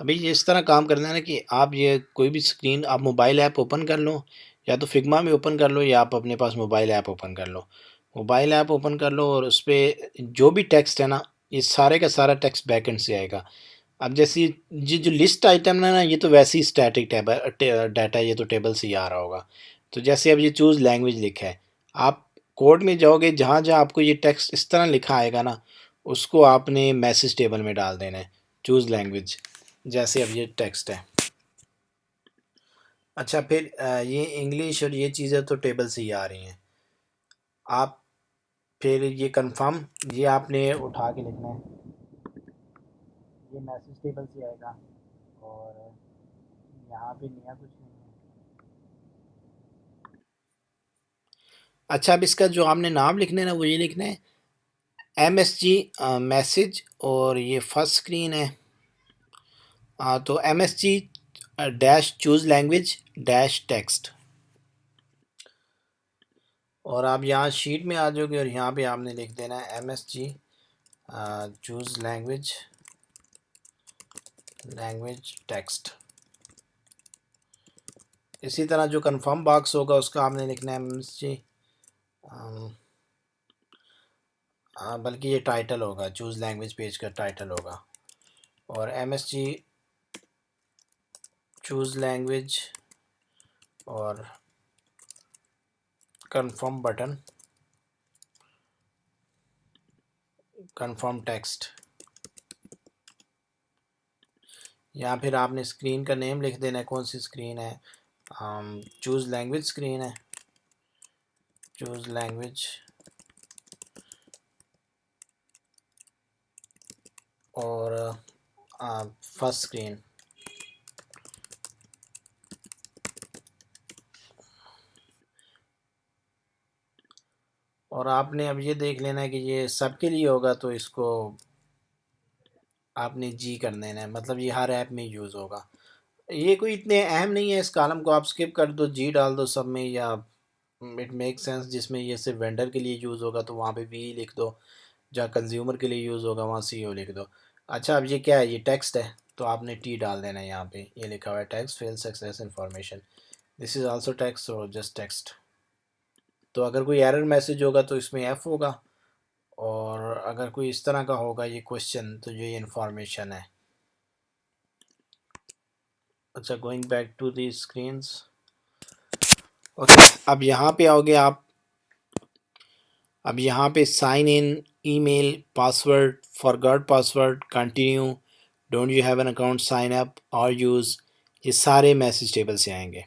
अभी ये इस तरह काम करना है ना कि आप ये कोई भी स्क्रीन आप मोबाइल ऐप ओपन कर लो, या तो फिग्मा में ओपन कर लो, या आप अपने पास मोबाइल ऐप ओपन कर लो। मोबाइल ऐप ओपन कर लो और उस पे जो भी टेक्स्ट है ना, ये सारे का सारा टेक्स्ट बैकएंड से आएगा। अब जैसे ये जो लिस्ट आइटम है ना, ये तो वैसे ही स्टैटिक डाटा, ये तो टेबल से ही आ रहा होगा। तो जैसे अब ये चूज़ लैंग्वेज लिखा है, आप कोड में जाओगे, जहाँ जहाँ आपको ये टेक्स्ट इस तरह लिखा आएगा ना, उसको आपने मैसेज टेबल में डाल देना है, चूज़ लैंग्वेज। जैसे अब ये टेक्स्ट है। अच्छा, फिर ये इंग्लिश और ये चीज़ें तो टेबल से ही आ रही हैं। आप फिर ये कंफर्म, ये आपने उठा के लिखना है, ये मैसेज टेबल से आएगा। और यहाँ पे नया कुछ नहीं है। अच्छा, अब इसका जो आपने नाम लिखना है ना, वो ये लिखना है MSG मैसेज, और ये फर्स्ट स्क्रीन है। तो MSG dash choose language dash text. और आप यहाँ शीट में आ जाओगे और यहाँ पे आपने लिख देना है MSG चूज़ लैंग्वेज टेक्स्ट। इसी तरह जो कंफर्म बॉक्स होगा उसका आपने लिखना है MSG, बल्कि ये टाइटल होगा, चूज़ लैंग्वेज पेज का टाइटल होगा। और MSG चूज़ लैंग्वेज और कंफर्म बटन, कंफर्म टेक्स्ट। या फिर आपने स्क्रीन का नेम लिख देना है, कौन सी स्क्रीन है। चूज़ लैंग्वेज स्क्रीन है, चूज़ लैंग्वेज और फर्स्ट स्क्रीन। और आपने अब ये देख लेना है कि ये सबके लिए होगा, तो इसको आपने जी कर देना है, मतलब ये हर ऐप में यूज़ होगा। ये कोई इतने अहम नहीं है, इस कॉलम को आप स्किप कर दो, जी डाल दो सब में, या इट मेक सेंस जिसमें ये सिर्फ वेंडर के लिए यूज़ होगा तो वहाँ पे वी लिख दो, जहाँ कंज्यूमर के लिए यूज़ होगा वहाँ सी ओ लिख दो। अच्छा, अब ये क्या है, ये टेक्स्ट है, तो आपने टी डाल देना है। यहाँ पे ये लिखा हुआ है text fail success information, this is also text और जस्ट टेक्स्ट। तो अगर कोई एरर मैसेज होगा तो इसमें एफ होगा, और अगर कोई इस तरह का होगा ये क्वेश्चन, तो जो ये इन्फॉर्मेशन है। अच्छा, going back to the screens. Okay, अब यहाँ पे आओगे आप। अब यहाँ पे sign in, email, password, forgot password, continue, don't you have an account, sign up और यूज़, ये सारे मैसेज टेबल से आएंगे।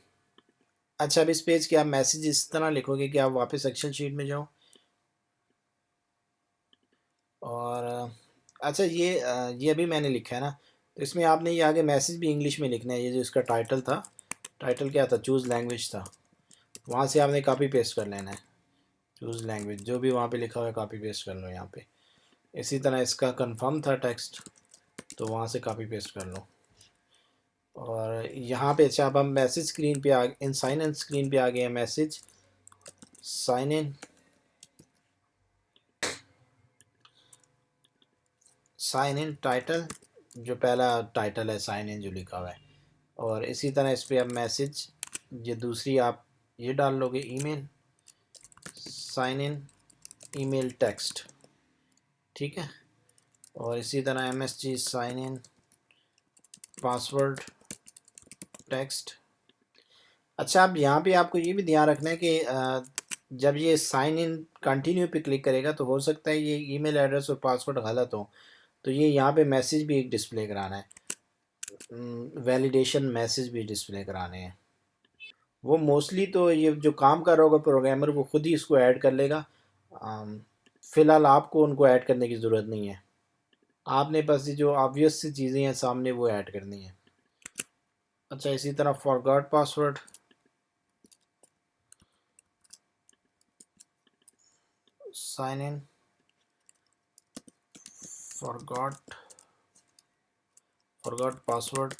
अच्छा, अब इस पेज के आप मैसेज इस तरह लिखोगे कि आप वापस एक्सेल शीट में जाओ। और अच्छा, ये अभी मैंने लिखा है ना, तो इसमें आपने ये आगे मैसेज भी इंग्लिश में लिखना है। ये जो इसका टाइटल था, टाइटल क्या था, चूज़ लैंग्वेज था, वहाँ से आपने कॉपी पेस्ट कर लेना है। चूज़ लैंग्वेज जो भी वहाँ पे लिखा हुआ है कॉपी पेस्ट कर लो यहाँ पे। इसी तरह इसका कंफर्म था टेक्स्ट, तो वहाँ से कॉपी पेस्ट कर लो। और यहाँ पे अच्छा, अब हम मैसेज स्क्रीन पे आ, इन साइन इन स्क्रीन पे आ गए हैं। Message sign in, sign in title, जो पहला टाइटल है साइन इन जो लिखा हुआ है। और इसी तरह इस पर अब मैसेज, ये दूसरी आप ये डाल लोगे, email sign in email text, ठीक है। और इसी तरह MSG sign in password text. अच्छा, अब यहाँ पे आपको ये भी ध्यान रखना है कि जब ये साइन इन कंटिन्यू पे क्लिक करेगा तो हो सकता है ये ईमेल एड्रेस और पासवर्ड गलत हो, तो ये यहाँ पे मैसेज भी एक डिस्प्ले कराना है, वैलिडेशन मैसेज भी डिस्प्ले कराने हैं। वो मोस्टली तो ये जो काम कर रहा होगा प्रोग्रामर, वो खुद ही इसको ऐड कर लेगा। फ़िलहाल आपको उनको ऐड करने की ज़रूरत नहीं है, आपने बस ये जो ऑब्वियस सी चीज़ें हैं सामने वो ऐड करनी है। अच्छा, इसी तरह forgot password, sign in forgot forgot password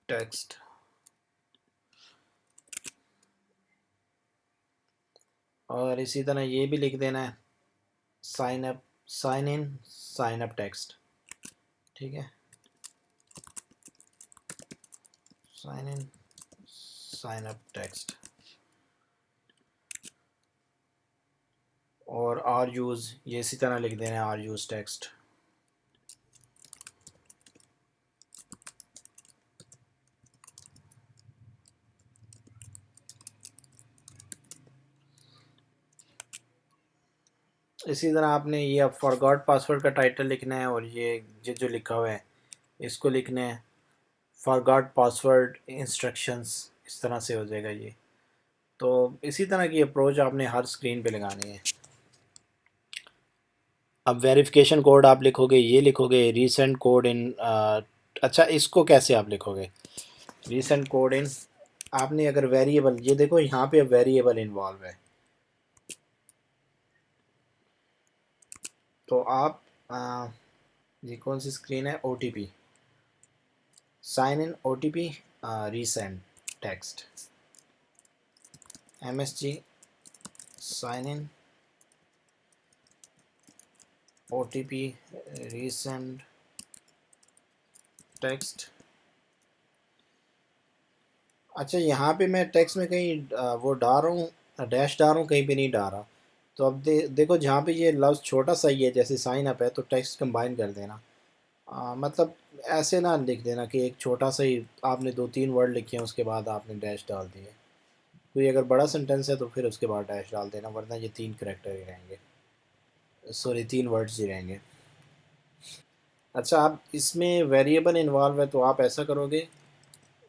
text. और इसी तरह ये भी लिख देना है sign up, sign in sign up text, ठीक है। Sign in sign up text और आर यूज़ ये इसी तरह लिख देना आर यूज़ टेक्स्ट। इसी तरह आपने ये अब फॉरगॉट पासवर्ड का टाइटल लिखना है और ये जो लिखा हुआ है इसको लिखना है फॉरगॉट पासवर्ड इंस्ट्रक्शंस, इस तरह से हो जाएगा ये। तो इसी तरह की अप्रोच आपने हर स्क्रीन पे लगानी है। अब वेरिफिकेशन कोड आप लिखोगे, ये लिखोगे रीसेंट कोड इन अच्छा इसको कैसे आप लिखोगे रीसेंट कोड इन, आपने अगर वेरिएबल ये देखो यहाँ पे वेरिएबल इन्वॉल्व है तो आप ये कौन सी स्क्रीन है, O T P sign in O T P recent text M S G sign in O T P recent text. अच्छा यहाँ पे मैं टेक्स्ट में कहीं वो डाल रहा हूँ डैश डाल रहा हूँ, कहीं पे नहीं डाल रहा। तो अब देखो जहाँ पे ये लफ्ज़ छोटा सा ही है जैसे साइन अप है तो टेक्स्ट कंबाइन कर देना। मतलब ऐसे ना लिख देना कि एक छोटा सा ही आपने दो तीन वर्ड लिखे हैं उसके बाद आपने डैश डाल दिए। कोई अगर बड़ा सेंटेंस है तो फिर उसके बाद डैश डाल देना, वरना ये तीन करेक्टर ही रहेंगे, सॉरी तीन वर्ड्स ही रहेंगे। अच्छा आप इसमें वेरिएबल इन्वॉल्व है तो आप ऐसा करोगे,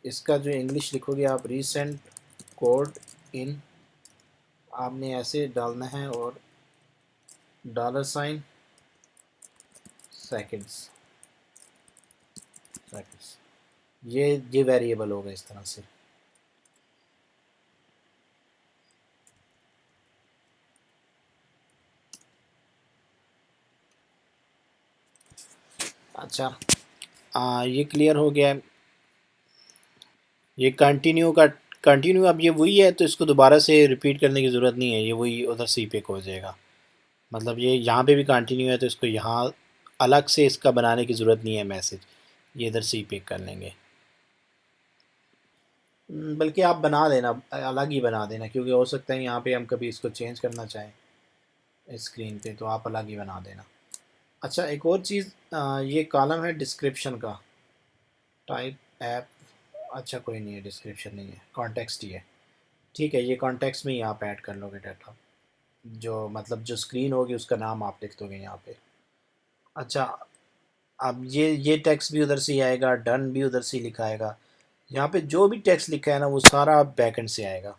इसका जो इंग्लिश लिखोगे आप रीसेंट कोड इन आपने ऐसे डालना है और डॉलर साइन सेकंड्स सेकंड्स, ये वेरिएबल होगा इस तरह से। अच्छा ये क्लियर हो गया है। ये कंटिन्यू अब ये वही है तो इसको दोबारा से रिपीट करने की ज़रूरत नहीं है, ये वही उधर से ही पिक हो जाएगा। मतलब ये यहाँ पे भी कंटिन्यू है तो इसको यहाँ अलग से इसका बनाने की ज़रूरत नहीं है मैसेज, ये इधर से ही पिक कर लेंगे। बल्कि आप बना देना, अलग ही बना देना, क्योंकि हो सकता है यहाँ पे हम कभी इसको चेंज करना चाहें इस स्क्रीन पे, तो आप अलग ही बना देना। अच्छा एक और चीज़, ये कॉलम है डिस्क्रिप्शन का, टाइप ऐप, अच्छा कोई नहीं है डिस्क्रिप्शन नहीं है, कॉन्टेक्स्ट ही है। ठीक है, ये कॉन्टेक्स्ट में ही आप ऐड कर लोगे डाटा, जो मतलब जो स्क्रीन होगी उसका नाम आप लिख दोगे यहाँ पे। अच्छा अब ये टेक्स्ट भी उधर से ही आएगा, डन भी उधर से ही लिखा आएगा, यहाँ पे जो भी टेक्स्ट लिखा है ना वो सारा बैकएंड से आएगा।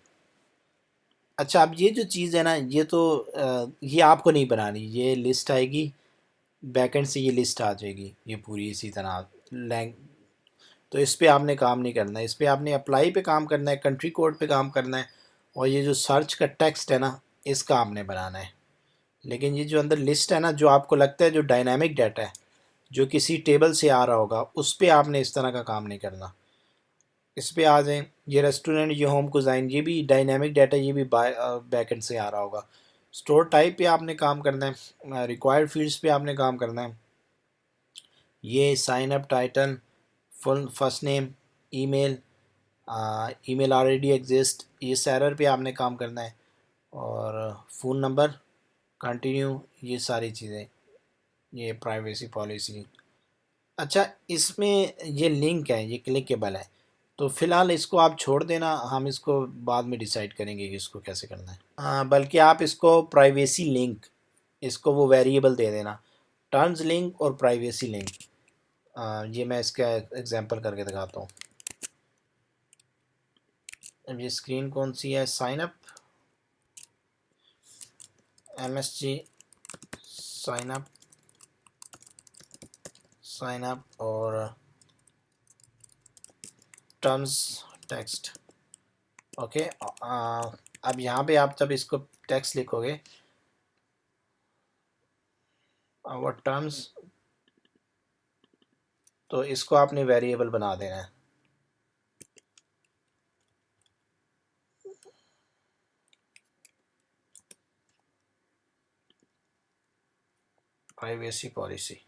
अच्छा अब ये जो चीज़ है ना ये तो ये आपको नहीं बनानी, ये लिस्ट आएगी बैकएंड से, ये लिस्ट आ जाएगी ये पूरी इसी तरह लैंग। तो इस पे आपने काम नहीं करना है, इस पे आपने अप्लाई पे काम करना है, कंट्री कोड पे काम करना है, और ये जो सर्च का टेक्स्ट है ना इसका आपने बनाना है। लेकिन ये जो अंदर लिस्ट है ना, जो आपको लगता है जो डायनामिक डाटा है जो किसी टेबल से आ रहा होगा, उस पे आपने इस तरह का काम नहीं करना। इस पे आ जाएं, ये रेस्टोरेंट, ये होम कुजाइन, ये भी डायनामिक डाटा, ये भी बैकएंड से आ रहा होगा। स्टोर टाइप पे आपने काम करना है, रिक्वायर्ड फील्ड्स पे आपने काम करना है, ये sign up title, full first name, email, email already exist, ये सैलर पे आपने काम करना है, और फ़ोन नंबर, कंटिन्यू, ये सारी चीज़ें, ये प्राइवेसी पॉलिसी। अच्छा इसमें ये लिंक है, ये क्लिकेबल है, तो फ़िलहाल इसको आप छोड़ देना, हम इसको बाद में डिसाइड करेंगे कि इसको कैसे करना है। हाँ बल्कि आप इसको प्राइवेसी लिंक, इसको वो वेरिएबल दे देना, टर्म्स लिंक और प्राइवेसी लिंक। ये मैं इसका एग्जांपल करके दिखाता हूँ। अब ये स्क्रीन कौन सी है, sign up, M S G sign up, sign up और टर्म्स टेक्स्ट। ओके अब यहाँ पे आप जब इसको टेक्स्ट लिखोगे और टर्म्स, तो इसको आपने वेरिएबल बना देना है, प्राइवेसी पॉलिसी।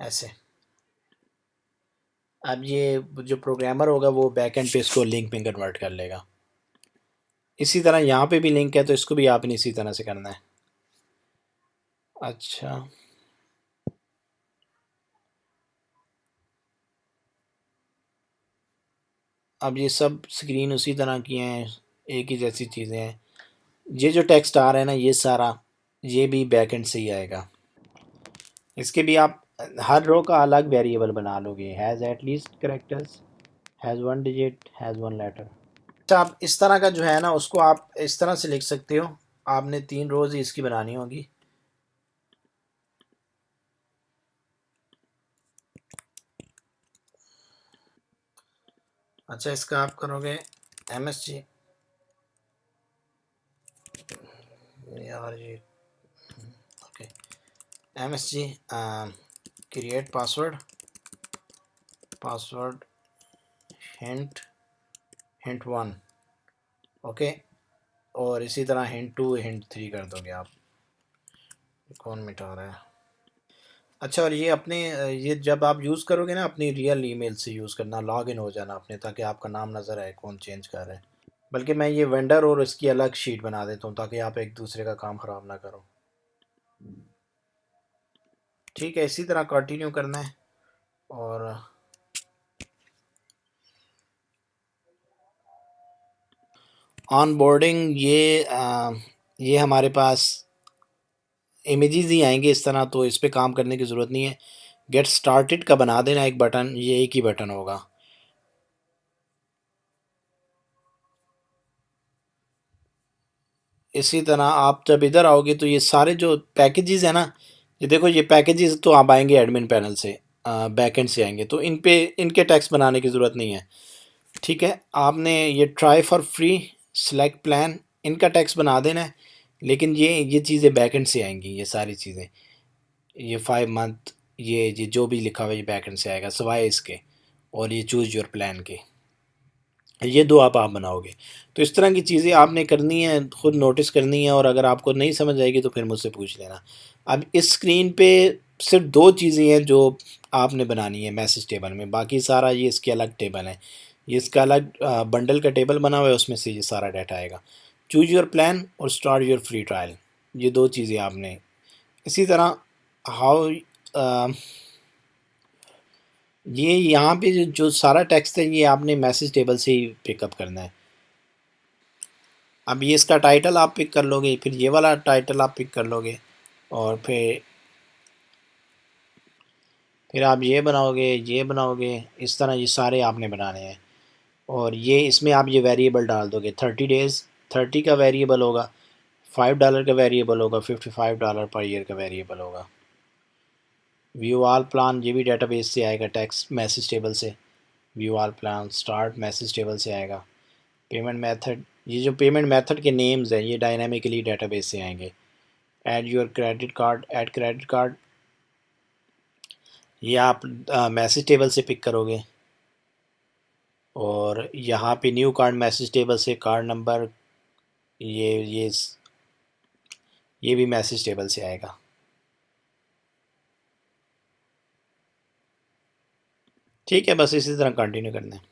ऐसे। अब ये जो प्रोग्रामर होगा वो बैक एंड पे इसको लिंक में कन्वर्ट कर लेगा। इसी तरह यहाँ पे भी लिंक है तो इसको भी आपने इसी तरह से करना है। अच्छा, अब ये सब स्क्रीन उसी तरह की हैं, एक ही जैसी चीज़ें हैं। ये जो टेक्स्ट आ रहा है ना, ये सारा ये भी बैक एंड से ही आएगा। इसके भी आप हर रो का अलग वेरिएबल बना लोगे। Has at least characters, has one digit, has one letter. अच्छा, आप इस तरह का जो है ना उसको आप इस तरह से लिख सकते हो। आपने 3 रोज़ ही इसकी बनानी होगी। अच्छा, इसका आप करोगे MSG। यार ये okay, MSG create password hint hint 1। Okay, और इसी तरह हिंट 2 हिंट 3 कर दोगे आप। कौन मिटा रहा है? अच्छा, और ये अपने ये जब आप यूज़ करोगे ना अपनी रियल ईमेल से यूज़ करना, लॉग इन हो जाना अपने, ताकि आपका नाम नज़र आए कौन चेंज कर रहा है। बल्कि मैं ये वेंडर और इसकी अलग शीट बना देता हूँ ताकि आप एक दूसरे का काम ख़राब ना करो। ठीक है, इसी तरह कंटिन्यू करना है। और ऑन बोर्डिंग ये हमारे पास इमेजेस ही आएंगे इस तरह, तो इस पे काम करने की ज़रूरत नहीं है। गेट स्टार्टेड का बना देना एक बटन, ये एक ही बटन होगा। इसी तरह आप जब इधर आओगे तो ये सारे जो पैकेजेस हैं ना, ये देखो ये पैकेजेस तो आप आएंगे एडमिन पैनल से, बैकएंड से आएंगे, तो इन पे इनके टैक्स बनाने की ज़रूरत नहीं है। ठीक है, आपने ये try for free, select plan, इनका टैक्स बना देना है। लेकिन ये चीज़ें बैकएंड से आएंगी, ये सारी चीज़ें, ये 5 मंथ, ये जो भी लिखा हुआ है ये बैकएंड से आएगा सिवाय इसके, और ये चूज़ योर प्लान के, ये दो आप बनाओगे। तो इस तरह की चीज़ें आपने करनी है, खुद नोटिस करनी है, और अगर आपको नहीं समझ आएगी तो फिर मुझसे पूछ लेना। अब इस स्क्रीन पे सिर्फ 2 चीज़ें हैं जो आपने बनानी है मैसेज टेबल में, बाकी सारा ये इसके अलग टेबल है। ये इसका अलग बंडल का टेबल बना हुआ है, उसमें से ये सारा डाटा आएगा। चूज योर प्लान और स्टार्ट योर फ्री ट्रायल, ये 2 चीज़ें आपने। इसी तरह हाउ ये यहाँ पे जो सारा टेक्स्ट है ये आपने मैसेज टेबल से ही पिकअप करना है। अब ये इसका टाइटल आप पिक कर लोगे, फिर ये वाला टाइटल आप पिक कर लोगे, और फिर आप ये बनाओगे, इस तरह ये सारे आपने बनाने हैं। और ये इसमें आप ये वेरिएबल डाल दोगे, 30 डेज़ 30 का वेरिएबल होगा, $5 का वेरिएबल होगा, $55 पर ईयर का वेरिएबल होगा। व्यू ऑल प्लान, ये भी डेटाबेस से आएगा, टेक्स्ट मैसेज टेबल से। View all plan start message table से आएगा। पेमेंट मेथड, ये जो पेमेंट मेथड के नेम्स हैं ये डायनामिकली डेटाबेस से आएंगे। Add your credit card, add credit card, ये आप मैसेज टेबल से पिक करोगे। और यहाँ पे न्यू कार्ड मैसेज टेबल से कार्ड नंबर, ये ये भी मैसेज टेबल से आएगा। ठीक है, बस इसी तरह कंटिन्यू करना है।